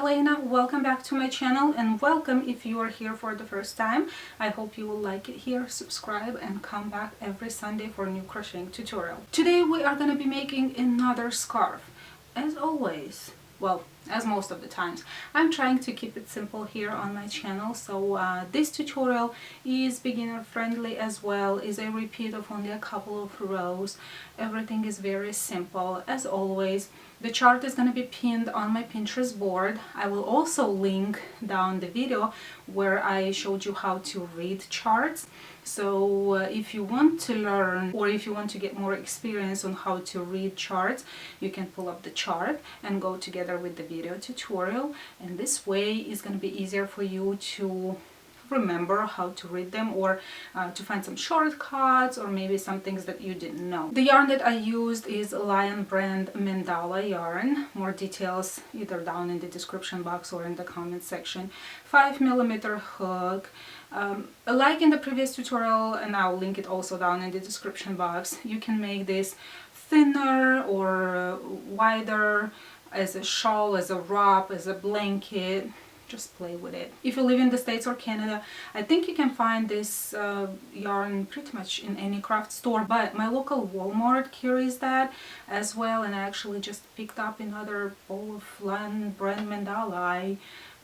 Elena, welcome back to my channel, and welcome if you are here for the first time. I hope you will like it here, subscribe, and come back every Sunday for a new crocheting tutorial. Today we are going to be making another scarf. As always, well, as most of the times, I'm trying to keep it simple here on my channel, so this tutorial is beginner friendly as well, is a repeat of only a couple of rows. Everything is very simple as always. The chart is going to be pinned on my Pinterest board. I will also link down the video where I showed you how to read charts. So if you want to learn, or if you want to get more experience on how to read charts, you can pull up the chart and go together with the video tutorial, and this way is going to be easier for you to remember how to read them, or to find some shortcuts, or maybe some things that you didn't know. The yarn that I used is Lion brand Mandala yarn. More details either down in the description box or in the comment section. 5mm hook. Like in the previous tutorial, and I'll link it also down in the description box, you can make this thinner or wider, as a shawl, as a wrap, as a blanket. Just play with it. If you live in the States or Canada, I think you can find this yarn pretty much in any craft store, but my local Walmart carries that as well, and I actually just picked up another bowl of Lion brand Mandala. I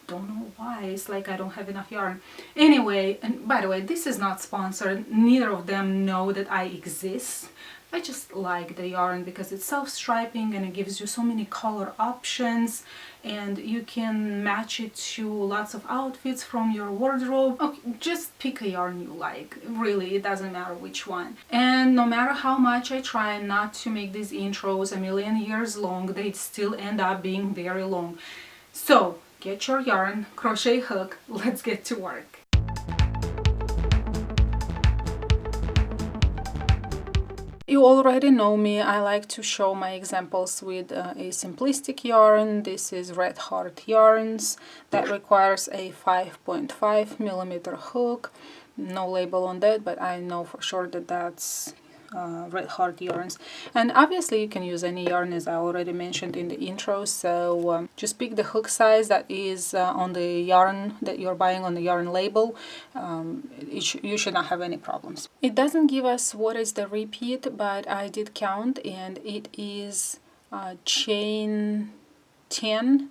don't know why, it's like I don't have enough yarn. Anyway, and by the way, this is not sponsored, neither of them know that I exist. I just like the yarn because it's self-striping and it gives you so many color options, and you can match it to lots of outfits from your wardrobe. Okay, just pick a yarn you like, really, it doesn't matter which one. And no matter how much I try not to make these intros a million years long, they still end up being very long. So get your yarn, crochet hook, let's get to work. You already know me, I like to show my examples with a simplistic yarn. This is Red Heart Yarns that requires a 5.5mm hook. No label on that, but I know for sure that that's Red Heart Yarns. And obviously you can use any yarn, as I already mentioned in the intro, so just pick the hook size that is on the yarn that you're buying on the yarn label. You should not have any problems. It doesn't give us what is the repeat, but I did count, and it is chain 10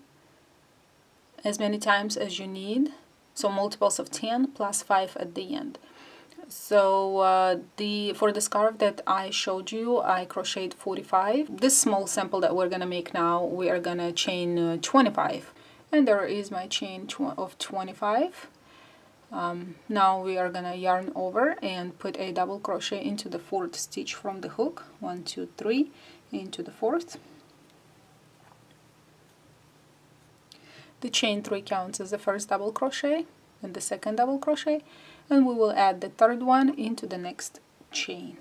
as many times as you need, so multiples of 10 plus 5 at the end. So for the scarf that I showed you, I crocheted 45. This small sample that we're gonna make now, we are gonna chain 25, and there is my chain of 25. Now we are gonna yarn over and put a double crochet into the 4th stitch from the hook. 1, 2, 3 into the 4th. The chain 3 counts as the first double crochet and the second double crochet, and we will add the 3rd one into the next chain.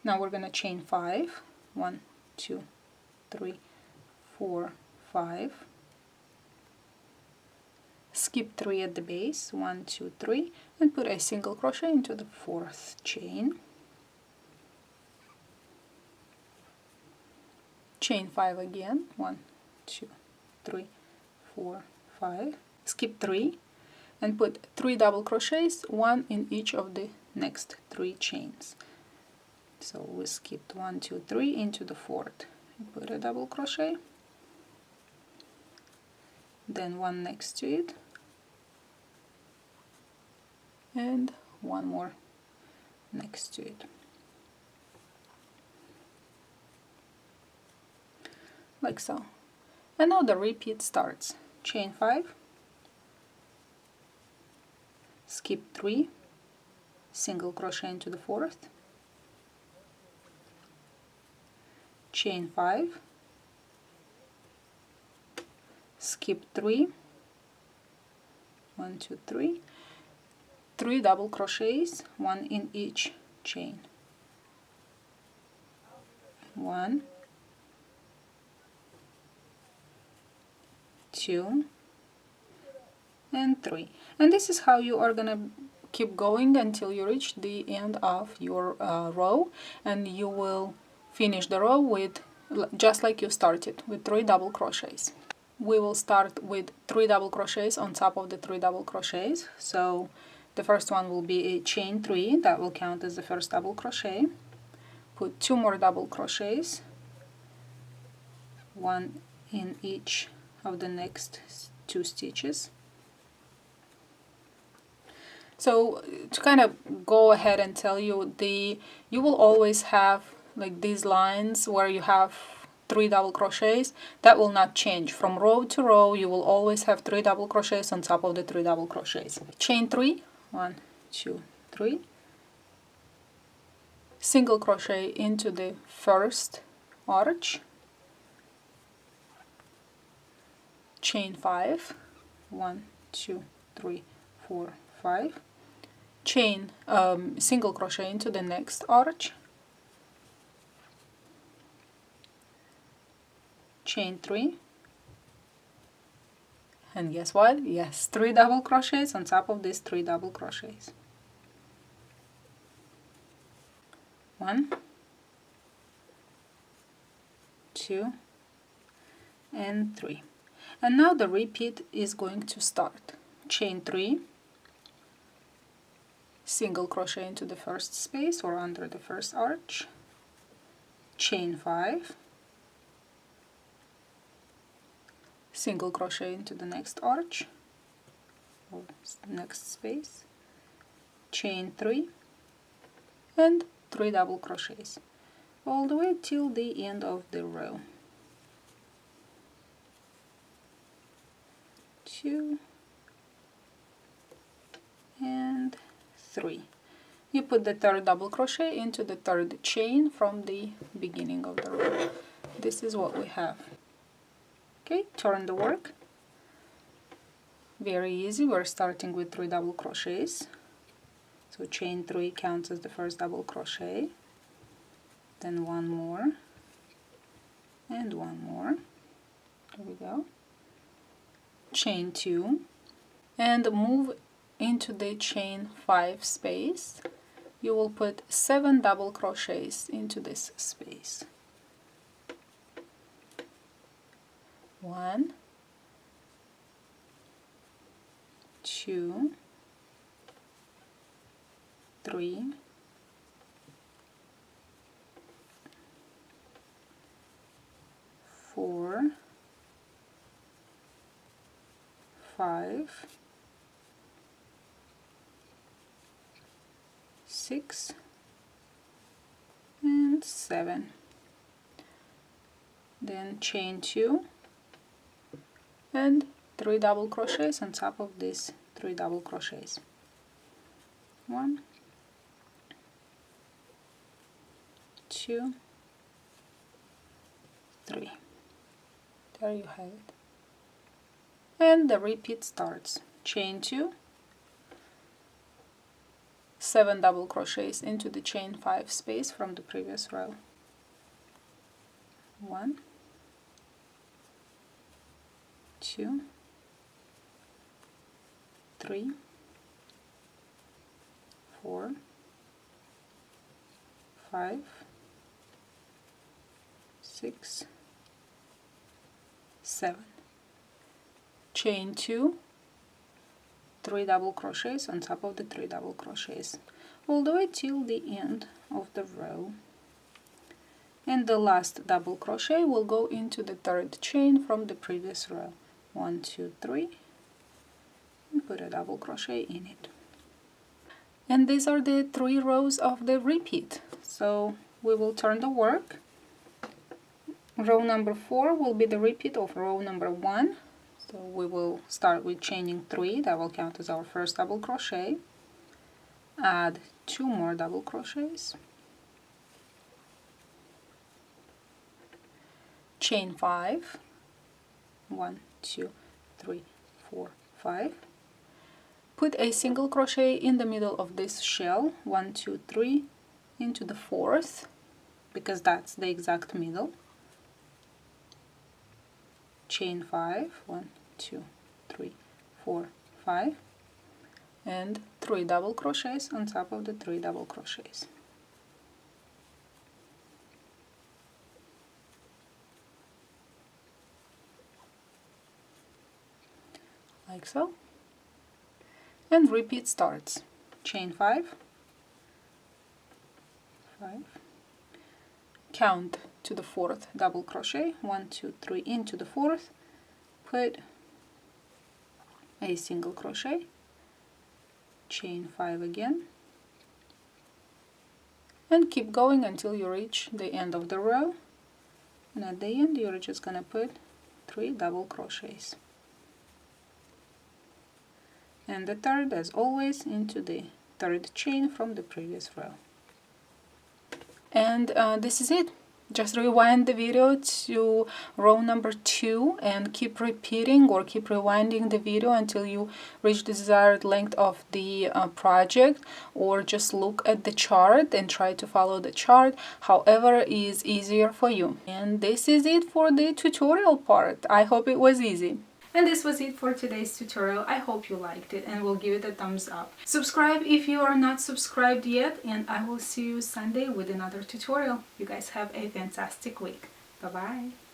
Now we're gonna chain 5. 1, 2, 3, 4, 5. Skip 3 at the base. 1, 2, 3, and put a single crochet into the 4th chain. Chain 5 again. 1, 2, 3, 4, 5. Skip 3 and put 3 double crochets, 1 in each of the next 3 chains. So we skipped 1, 2, 3 into the 4th. Put a double crochet, then 1 next to it, and 1 more next to it. Like so. And now the repeat starts. Chain 5, skip 3, single crochet into the 4th, chain 5, skip 3, 1, 2, 3, 3 double crochets, 1 in each chain. 1, 2, and 3. And this is how you are gonna keep going until you reach the end of your row, and you will finish the row with just like you started, with 3 double crochets. We will start with 3 double crochets on top of the 3 double crochets. So the first one will be a chain 3, that will count as the first double crochet. Put 2 more double crochets, one in each of the next 2 stitches. So to kind of go ahead and tell you, you will always have like these lines where you have 3 double crochets. That will not change. From row to row you will always have 3 double crochets on top of the 3 double crochets. Chain 3, 1, 2, 3, single crochet into the first arch, chain 5, 1, 2, 3, 4, 5, chain single crochet into the next arch, chain 3, and guess what? Yes, 3 double crochets on top of these 3 double crochets. 1, 2, and 3. And now the repeat is going to start. Chain 3, single crochet into the first space or under the first arch, chain 5, single crochet into the next arch or next space, chain 3, and 3 double crochets all the way till the end of the row. 2 and 3. You put the third double crochet into the third chain from the beginning of the row. This is what we have. Okay, turn the work. Very easy. We're starting with 3 double crochets. So chain 3 counts as the first double crochet, then 1 more, and 1 more. There we go. Chain 2, and move into the chain 5 space. You will put 7 double crochets into this space. 1, 2, 3, 4, 5, 6, and 7. Then chain 2 and 3 double crochets on top of these 3 double crochets. 1, 2, 3. There you have it. And the repeat starts. Chain 2, 7 double crochets into the chain 5 space from the previous row. 1, 2, 3, 4, 5, 6, 7. Chain 2, 3 double crochets on top of the 3 double crochets all the way till the end of the row. And the last double crochet will go into the third chain from the previous row. 1, 2, 3, and put a double crochet in it. And these are the 3 rows of the repeat. So we will turn the work. Row number 4 will be the repeat of row number 1. So we will start with chaining 3, that will count as our first double crochet. Add 2 more double crochets. Chain 5, 1, 2, 3, 4, 5. Put a single crochet in the middle of this shell, 1, 2, 3, into the 4th, because that's the exact middle. Chain 5, 1, 2, 3, 4, 5, and 3 double crochets on top of the 3 double crochets. like so, and repeat starts. Chain 5, 5, count to the 4th double crochet, 1, 2, 3 into the 4th, put a single crochet, chain 5 again, and keep going until you reach the end of the row, and at the end you're just gonna put 3 double crochets, and the third, as always, into the third chain from the previous row. And this is it. Just rewind the video to row number 2 and keep repeating or keep rewinding the video until you reach the desired length of the project, or just look at the chart and try to follow the chart, however is easier for you. And this is it for the tutorial part. I hope it was easy. And this was it for today's tutorial. I hope you liked it and will give it a thumbs up. Subscribe if you are not subscribed yet, and I will see you Sunday with another tutorial. You guys have a fantastic week. Bye-bye.